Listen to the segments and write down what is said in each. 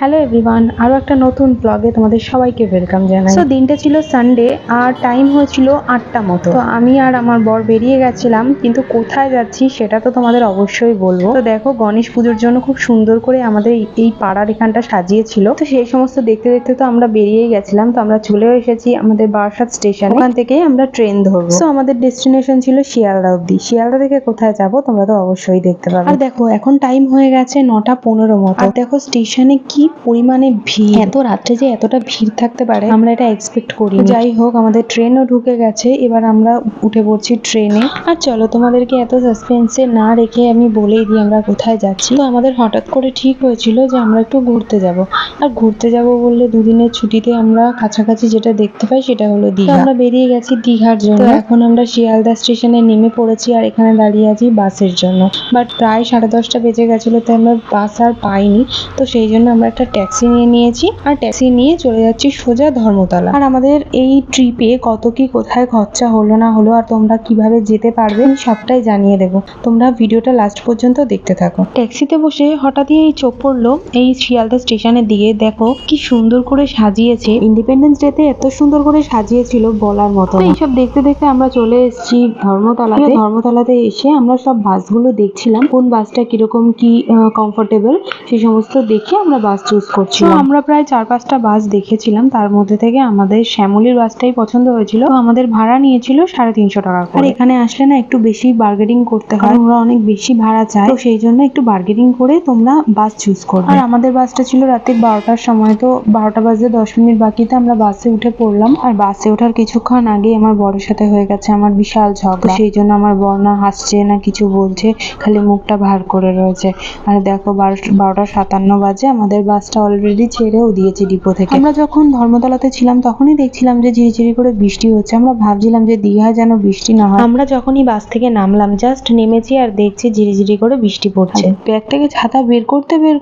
Hello everyone, আরও একটা নতুন ব্লগে তোমাদের সবাইকে ওয়েলকাম জানাই। তো দিনটা ছিল সানডে আর টাইম হয়েছিল 8টা মতো। তো আমি আর আমার বর বেরিয়ে গেছিলাম, কিন্তু কোথায় যাচ্ছি সেটা তো তোমাদের অবশ্যই বলবো। তো দেখো, গণেশ পুজোর জন্য খুব সুন্দর করে আমাদের এই পাড়ার এখানটা সাজিয়েছিল। তো সেই সমস্ত দেখতে দেখতে তো আমরা বেরিয়েই গেছিলাম। তো আমরা চলেও এসেছি আমাদের বারাসাত স্টেশনে। ওখান থেকেই আমরা ট্রেন ধরবো। তো আমাদের ডেস্টিনেশন ছিল শিয়ালদা অব্দি। শিয়ালদা থেকে কোথায় যাবো তোমরা তো অবশ্যই দেখতে পাবে। আর দেখো, এখন টাইম হয়ে গেছে 9টা 15 মতো। আর দেখো স্টেশনে কি পরিমাণে ভিড়, এত রাত্রে যে এতটা ভিড় থাকতে পারে আমরা এটা এক্সপেক্ট করি। যাই হোক, আমাদের ট্রেনও ঢুকে গেছে, এবার আমরা উঠে পড়ছি ট্রেনে। আর চলো, তোমাদেরকে এত সাসপেন্সে না রেখে আমি বলেই দিই আমরা কোথায় যাচ্ছি। তো আমাদের হঠাৎ করে ঠিক হয়েছিল যে আমরা একটু ঘুরতে যাব। আর ঘুরতে যাব বললে দুদিনের ছুটিতে আমরা কাছাকাছি যেটা দেখতে পাই সেটা হলো দীঘা। আমরা বেরিয়ে গেছি দীঘার জন্য। এখন আমরা শিয়ালদা স্টেশনে নেমে পড়েছি আর এখানে দাঁড়িয়ে আছি বাসের জন্য। বাট প্রায় 10:30 বেজে গেছিল, তাই আমরা বাস আর পাইনি। তো সেই জন্য আমরা একটা ট্যাক্সি নিয়ে নিয়েছি আর ট্যাক্সি নিয়ে চলে যাচ্ছি সোজা ধর্মতলা। আর আমাদের এই ট্রিপে কত কি কোথায় খরচা হলো না হলো আর তোমরা কিভাবে যেতে পারবে আমি সবটাই জানিয়ে দেবো। তোমরা ভিডিওটা লাস্ট পর্যন্ত দেখতে থাকো। ট্যাক্সিতে বসে হঠাৎই এই চোখ পড়লো এই শিয়ালদা স্টেশনের দিকে। দেখো কি সুন্দর করে সাজিয়েছে, ইন্ডিপেন্ডেন্স ডেতে এত সুন্দর করে সাজিয়েছিল বলার মতো। এইসব দেখতে দেখতে আমরা চলে এসেছি ধর্মতলাতে। ধর্মতলাতে এসে আমরা সব বাসগুলো দেখছিলাম, কোন বাসটা কিরকম কি কমফোর্টেবল সেই সমস্ত দেখে আমরা বাস চুজ করছি। আমরা প্রায় 4-5টা বাস দেখেছিলাম, তার মধ্যে থেকে আমাদের শ্যামলীর বাসটাই পছন্দ হয়েছিল। তো আমাদের ভাড়া নিয়েছিল 350 টাকা করে। আর এখানে আসলে না একটু বেশি বার্গেনিং করতে হয়, ওরা অনেক বেশি ভাড়া চায়। তো সেই জন্য একটু বার্গেনিং করে তোমরা বাস চুজ করবে। আর আমাদের বাসটা ছিল রাতে 12টার সময়। তো 12টা বাজে 10 মিনিট বাকিতে আমরা বাসে উঠে পড়লাম। আর বাসে ওঠার কিছুক্ষণ আগে আমার বরের সাথে হয়ে গেছে আমার বিশাল ঝগড়া। সেই জন্য আমার বর না হাসছে না কিছু বলছে, খালি মুখটা ভার করে রয়েছে। আর দেখো 12টা 57 বাজে, আমাদের বাসটা অলরেডি ছেড়েও দিয়েছে ডিপো থেকে। আমরা যখন ধর্মতলাতে ছিলাম তখনই দেখছিলাম যে ঝিরিঝিরি করে বৃষ্টি হচ্ছে। আমরা ভাবছিলাম যে দীঘায় যেন বৃষ্টি না হয়। আমরা যখনই বাস থেকে নামলাম, জাস্ট নেমেছি আর দেখছি ঝিরিঝিরি করে বৃষ্টি পড়ছে। ব্যাগ থেকে ছাতা বের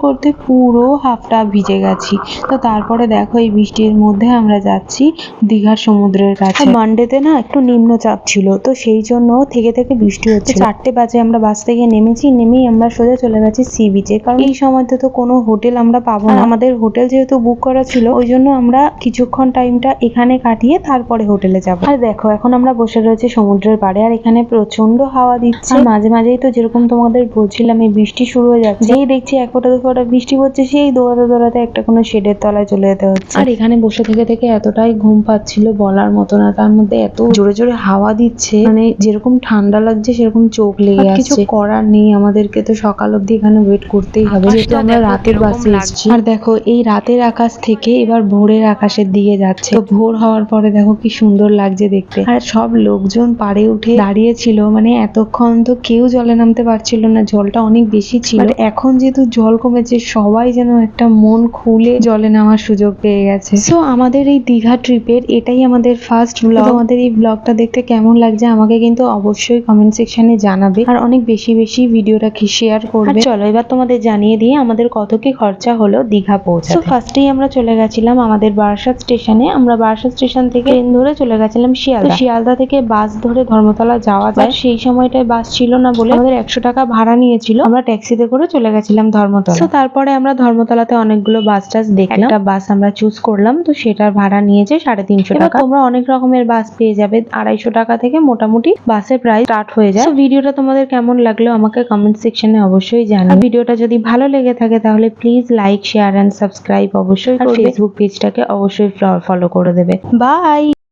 করতে পুরো হাফটা ভিজে গেছি। তো তারপরে দেখো এই বৃষ্টির মধ্যে আমরা যাচ্ছি দীঘার সমুদ্রের কাছে। মানডেতে না একটু নিম্নচাপ ছিল, তো সেই জন্য থেকে থেকে বৃষ্টি হচ্ছে। 4টে বাজে আমরা বাস থেকে নেমেছি, নেমেই আমরা সোজা চলে গেছি সি বিচে। কারণ এই সময়তে তো কোনো হোটেল আমরা পাবো না। আমাদের হোটেল যেহেতু বুক করা ছিল, ওই জন্য আমরা কিছুক্ষণ টাইমটা এখানে কাটিয়ে তারপরে হোটেলে যাব। আর দেখো, এখন আমরা বসে রয়েছি সমুদ্রের পাড়ে আর এখানে প্রচন্ড হাওয়া দিচ্ছে। আর মাঝে মাঝেই তো যেরকম তোমাদের বলছিলাম এই বৃষ্টি শুরু হয়ে যাচ্ছে। যেই দেখছি 1 ফোঁটা 2 ফোঁটা বৃষ্টি পড়ছে, সেই দৌড়াতে দৌড়াতে একটা কোনো শেডের তলায় চলে যেতে হচ্ছে। আর এখানে বসে থেকে থেকে এতটাই ঘুম পাচ্ছিল বলার মতো না। তার মধ্যে এত জোরে জোরে হাওয়া দিচ্ছে, মানে যেরকম ঠান্ডা লাগছে সেরকম চোখ লেগে আসছে। কিছু করার নেই, আমাদেরকে তো সকাল অব্দি এখানে ওয়েট করতেই হবে, যেহেতু আমরা রাতের বাসে এসেছি। আর দেখো, এই রাতের আকাশ থেকে এবার ভোরের আকাশের দিকে যাচ্ছে। তো ভোর হওয়ার পরে দেখো কি সুন্দর লাগছে দেখতে। আর সব লোকজন পাড়ে উঠে দাঁড়িয়ে ছিল, মানে এতক্ষণ তো কেউ জলে নামতে পারছিল না, জলটা অনেক বেশি ছিল। এখন যেহেতু জল কমেছে, সবাই যেন একটা মন খুলে জলে নামার সুযোগ পেয়ে গেছে। সো আমাদের এই দীঘা ট্রিপের এটাই আমাদের ফার্স্ট ব্লগ। আমাদের এই ব্লগটা দেখতে কেমন লাগছে আমাকে কিন্তু অবশ্যই কমেন্ট সেকশনে জানাবে, আর অনেক বেশি বেশি ভিডিওটাকে শেয়ার করবে। চলো এবার তোমাদের জানিয়ে দিয়ে আমাদের কত কি খরচা হলো দীঘা পৌঁছাতে। তো ফার্স্টেই আমরা চলে গেছিলাম আমাদের বারাসাত স্টেশনে। আমরা বারাসাত স্টেশন থেকে ট্রেন ধরে চলে গেছিলাম শিয়ালদা। শিয়ালদা থেকে বাস ধরে ধর্মতলা যাওয়া যায়, সেই সময়টায় বাস ছিল না বলে আমাদের 100 টাকা ভাড়া নিয়েছিল। আমরা ট্যাক্সিতে করে চলে গেছিলাম ধর্মতলা। তো তারপরে আমরা ধর্মতলাতে অনেকগুলো বাস টাস দেখলাম। একটা বাস আমরা চুজ করলাম, তো সেটার ভাড়া নিয়েছে 350 টাকা। তোমরা অনেক রকমের বাস পেয়ে যাবে, 250 টাকা থেকে মোটামুটি বাসের প্রাইস স্টার্ট হয়ে যায়। তো ভিডিওটা তোমাদের কেমন লাগলো আমাকে কমেন্ট সেকশনে অবশ্যই জানাও। ভিডিওটা যদি ভালো লেগে থাকে তাহলে please like, share and subscribe অবশ্যই করবে। ফেসবুক পেজটাকে অবশ্যই ফলো করে দেবে। বাই।